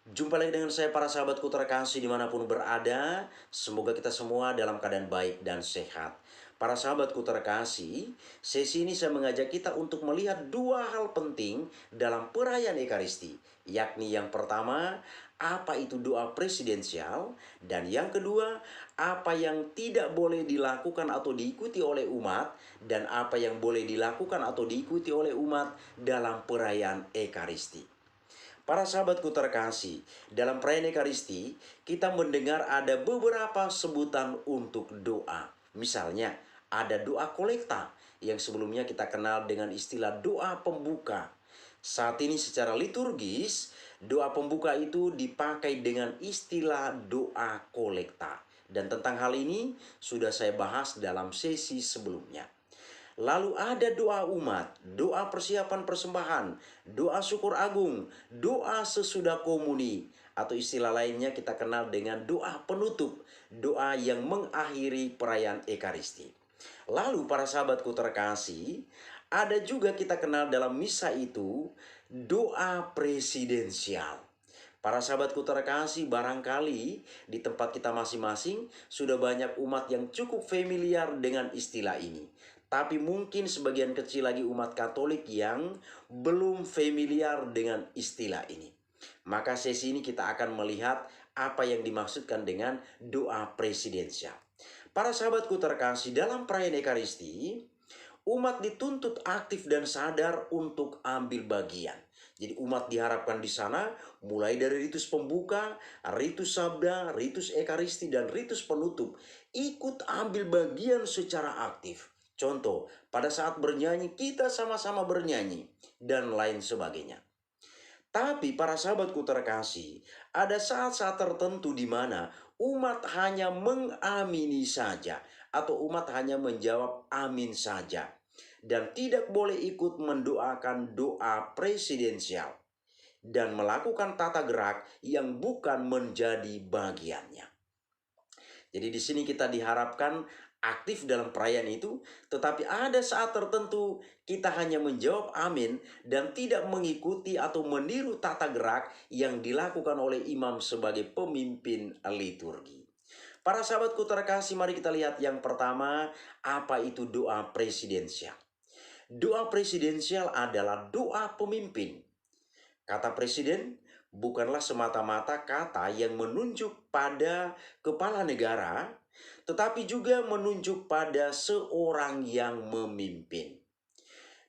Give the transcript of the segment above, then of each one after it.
Jumpa lagi dengan saya para sahabatku terkasih dimanapun berada. Semoga kita semua dalam keadaan baik dan sehat. Para sahabatku terkasih, sesi ini saya mengajak kita untuk melihat dua hal penting dalam perayaan Ekaristi. Yakni yang pertama, apa itu doa presidensial. Dan yang kedua, apa yang tidak boleh dilakukan atau diikuti oleh umat. Dan apa yang boleh dilakukan atau diikuti oleh umat dalam perayaan Ekaristi. Para sahabatku terkasih, dalam perayaan Ekaristi, kita mendengar ada beberapa sebutan untuk doa. Misalnya, ada doa kolekta yang sebelumnya kita kenal dengan istilah doa pembuka. Saat ini secara liturgis, doa pembuka itu dipakai dengan istilah doa kolekta. Dan tentang hal ini sudah saya bahas dalam sesi sebelumnya. Lalu ada doa umat, doa persiapan persembahan, doa syukur agung, doa sesudah komuni, atau istilah lainnya kita kenal dengan doa penutup, doa yang mengakhiri perayaan Ekaristi. Lalu para sahabatku terkasih, ada juga kita kenal dalam misa itu doa presidensial. Para sahabatku terkasih, barangkali di tempat kita masing-masing sudah banyak umat yang cukup familiar dengan istilah ini. Tapi mungkin sebagian kecil lagi umat Katolik yang belum familiar dengan istilah ini. Maka sesi ini kita akan melihat apa yang dimaksudkan dengan doa presidensial. Para sahabatku terkasih, dalam perayaan Ekaristi, umat dituntut aktif dan sadar untuk ambil bagian. Jadi umat diharapkan di sana mulai dari ritus pembuka, ritus sabda, ritus ekaristi, dan ritus penutup ikut ambil bagian secara aktif. Contoh, pada saat bernyanyi kita sama-sama bernyanyi dan lain sebagainya. Tapi para sahabatku terkasih, ada saat-saat tertentu di mana umat hanya mengamini saja atau umat hanya menjawab amin saja dan tidak boleh ikut mendoakan doa presidensial dan melakukan tata gerak yang bukan menjadi bagiannya. Jadi di sini kita diharapkan aktif dalam perayaan itu, tetapi ada saat tertentu kita hanya menjawab amin dan tidak mengikuti atau meniru tata gerak yang dilakukan oleh imam sebagai pemimpin liturgi. Para sahabatku terkasih, mari kita lihat yang pertama, apa itu doa presidensial. Doa presidensial adalah doa pemimpin. Kata presiden bukanlah semata-mata kata yang menunjuk pada kepala negara, tetapi juga menunjuk pada seorang yang memimpin.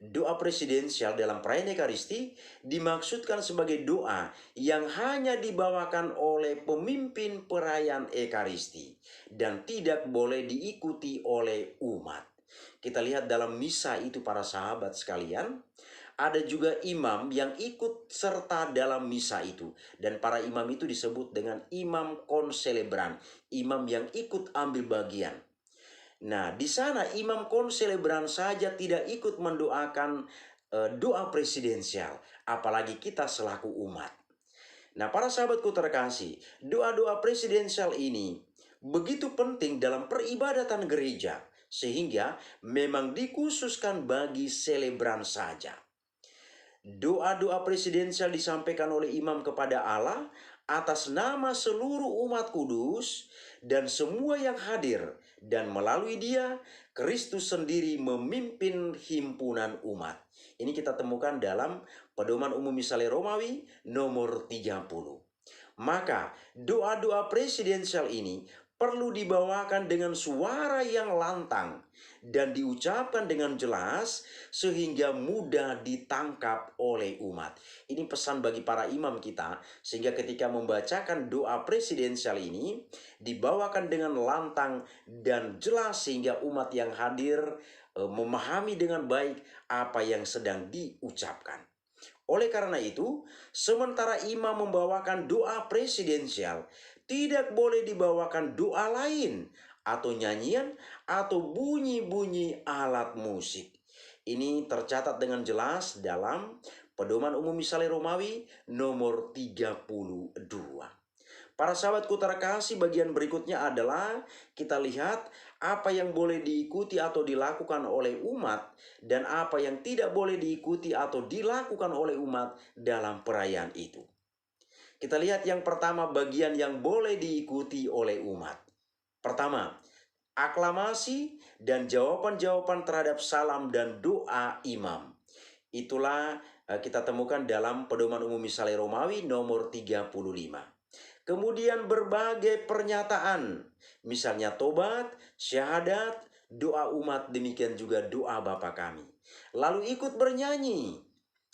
Doa presidensial dalam perayaan Ekaristi dimaksudkan sebagai doa yang hanya dibawakan oleh pemimpin perayaan Ekaristi dan tidak boleh diikuti oleh umat. Kita lihat dalam misa itu para sahabat sekalian, ada juga imam yang ikut serta dalam misa itu. Dan para imam itu disebut dengan imam konselebran, imam yang ikut ambil bagian. Nah, di sana imam konselebran saja tidak ikut mendoakan doa presidensial, apalagi kita selaku umat. Nah, para sahabatku terkasih, doa-doa presidensial ini begitu penting dalam peribadatan gereja, sehingga memang dikhususkan bagi selebran saja. Doa-doa presidensial disampaikan oleh imam kepada Allah atas nama seluruh umat kudus dan semua yang hadir, dan melalui dia Kristus sendiri memimpin himpunan umat. Ini kita temukan dalam Pedoman Umum Misale Romawi nomor 30. Maka doa-doa presidensial ini perlu dibawakan dengan suara yang lantang dan diucapkan dengan jelas sehingga mudah ditangkap oleh umat. Ini pesan bagi para imam kita, sehingga ketika membacakan doa presidensial ini dibawakan dengan lantang dan jelas sehingga umat yang hadir memahami dengan baik apa yang sedang diucapkan. Oleh karena itu, sementara imam membawakan doa presidensial, tidak boleh dibawakan doa lain atau nyanyian atau bunyi-bunyi alat musik. Ini tercatat dengan jelas dalam Pedoman Umum Misale Romawi nomor 32. Para sahabatku terkasih, bagian berikutnya adalah kita lihat apa yang boleh diikuti atau dilakukan oleh umat dan apa yang tidak boleh diikuti atau dilakukan oleh umat dalam perayaan itu. Kita lihat yang pertama, bagian yang boleh diikuti oleh umat. Pertama, aklamasi dan jawaban-jawaban terhadap salam dan doa imam. Itulah kita temukan dalam Pedoman Umum Misale Romawi nomor 35. Kemudian berbagai pernyataan, misalnya tobat, syahadat, doa umat, demikian juga doa Bapa kami. Lalu ikut bernyanyi,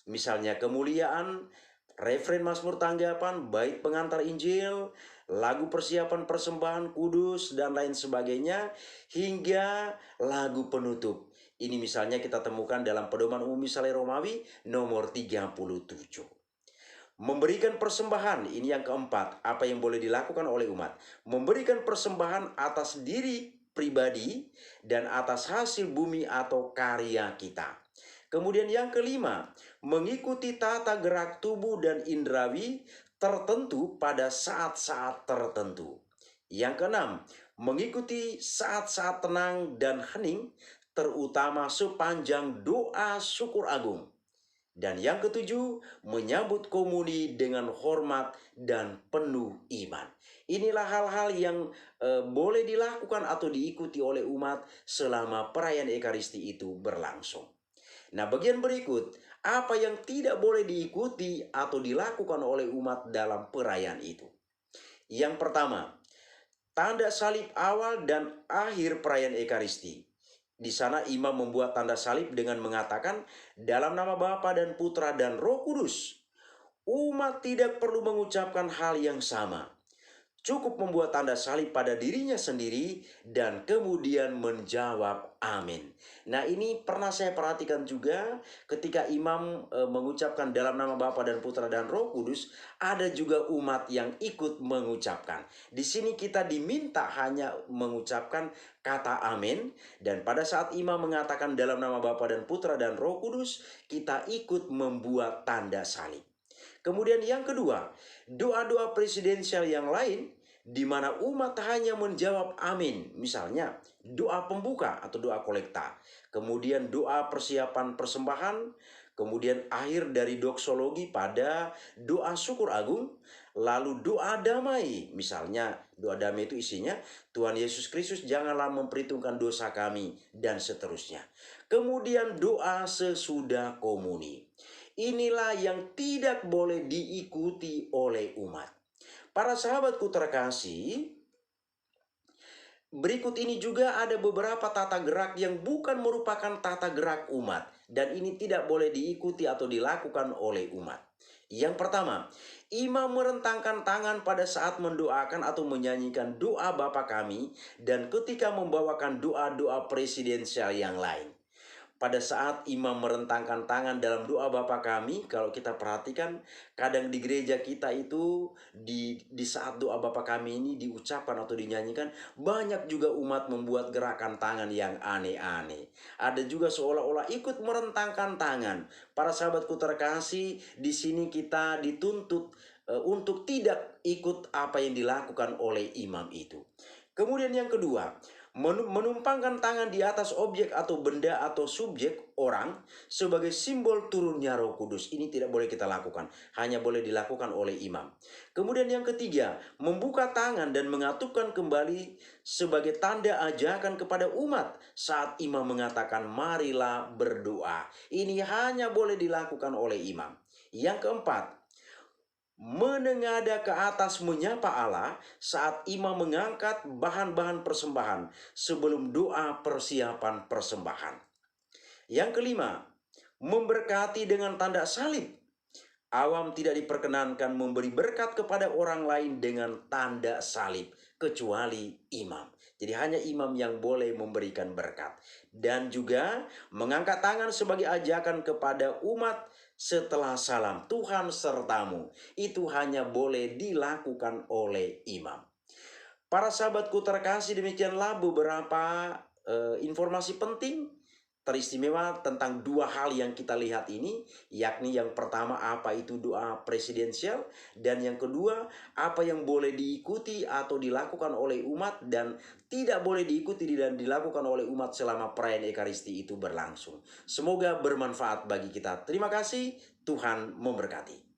misalnya kemuliaan, referen Mazmur tanggapan, bait pengantar Injil, lagu persiapan persembahan kudus, dan lain sebagainya, hingga lagu penutup. Ini misalnya kita temukan dalam Pedoman Umum Misale Romawi nomor 37. Memberikan persembahan, ini yang keempat, apa yang boleh dilakukan oleh umat. Memberikan persembahan atas diri pribadi dan atas hasil bumi atau karya kita. Kemudian yang kelima, mengikuti tata gerak tubuh dan indrawi tertentu pada saat-saat tertentu. Yang keenam, mengikuti saat-saat tenang dan hening, terutama sepanjang doa syukur agung. Dan yang ketujuh, menyambut komuni dengan hormat dan penuh iman. Inilah hal-hal yang boleh dilakukan atau diikuti oleh umat selama perayaan Ekaristi itu berlangsung. Nah, bagian berikut, apa yang tidak boleh diikuti atau dilakukan oleh umat dalam perayaan itu. Yang pertama, tanda salib awal dan akhir perayaan Ekaristi. Di sana imam membuat tanda salib dengan mengatakan, dalam nama Bapa dan Putra dan Roh Kudus. Umat tidak perlu mengucapkan hal yang sama. Cukup membuat tanda salib pada dirinya sendiri dan kemudian menjawab amin. Nah, ini pernah saya perhatikan juga ketika imam mengucapkan dalam nama Bapa dan Putra dan Roh Kudus, ada juga umat yang ikut mengucapkan. Di sini kita diminta hanya mengucapkan kata amin, dan pada saat imam mengatakan dalam nama Bapa dan Putra dan Roh Kudus, kita ikut membuat tanda salib. Kemudian yang kedua, doa-doa presidensial yang lain di mana umat hanya menjawab amin. Misalnya doa pembuka atau doa kolekta. Kemudian doa persiapan persembahan. Kemudian akhir dari doksologi pada doa syukur agung. Lalu doa damai. Misalnya doa damai itu isinya, Tuhan Yesus Kristus janganlah memperhitungkan dosa kami, dan seterusnya. Kemudian doa sesudah komuni. Inilah yang tidak boleh diikuti oleh umat. Para sahabatku terkasih, berikut ini juga ada beberapa tata gerak yang bukan merupakan tata gerak umat, dan ini tidak boleh diikuti atau dilakukan oleh umat. Yang pertama, imam merentangkan tangan pada saat mendoakan atau menyanyikan doa Bapa kami, dan ketika membawakan doa-doa presidensial yang lain. Pada saat imam merentangkan tangan dalam doa Bapa kami, kalau kita perhatikan, kadang di gereja kita itu di saat doa Bapa kami ini diucapkan atau dinyanyikan, banyak juga umat membuat gerakan tangan yang aneh-aneh. Ada juga seolah-olah ikut merentangkan tangan. Para sahabatku terkasih, di sini kita dituntut untuk tidak ikut apa yang dilakukan oleh imam itu. Kemudian yang kedua, menumpangkan tangan di atas objek atau benda atau subjek orang sebagai simbol turunnya Roh Kudus. Ini tidak boleh kita lakukan, hanya boleh dilakukan oleh imam. Kemudian yang ketiga, membuka tangan dan mengatupkan kembali sebagai tanda ajakan kepada umat saat imam mengatakan marilah berdoa. Ini hanya boleh dilakukan oleh imam. Yang keempat, menengadah ke atas menyapa Allah saat imam mengangkat bahan-bahan persembahan sebelum doa persiapan persembahan. Yang kelima, memberkati dengan tanda salib. Awam tidak diperkenankan memberi berkat kepada orang lain dengan tanda salib kecuali imam. Jadi hanya imam yang boleh memberikan berkat. Dan juga mengangkat tangan sebagai ajakan kepada umat setelah salam, Tuhan sertamu. Itu hanya boleh dilakukan oleh imam. Para sahabatku terkasih, demikianlah beberapa informasi penting teristimewa tentang dua hal yang kita lihat ini, yakni yang pertama apa itu doa presidensial, dan yang kedua apa yang boleh diikuti atau dilakukan oleh umat dan tidak boleh diikuti dan dilakukan oleh umat selama perayaan Ekaristi itu berlangsung. Semoga bermanfaat bagi kita. Terima kasih, Tuhan memberkati.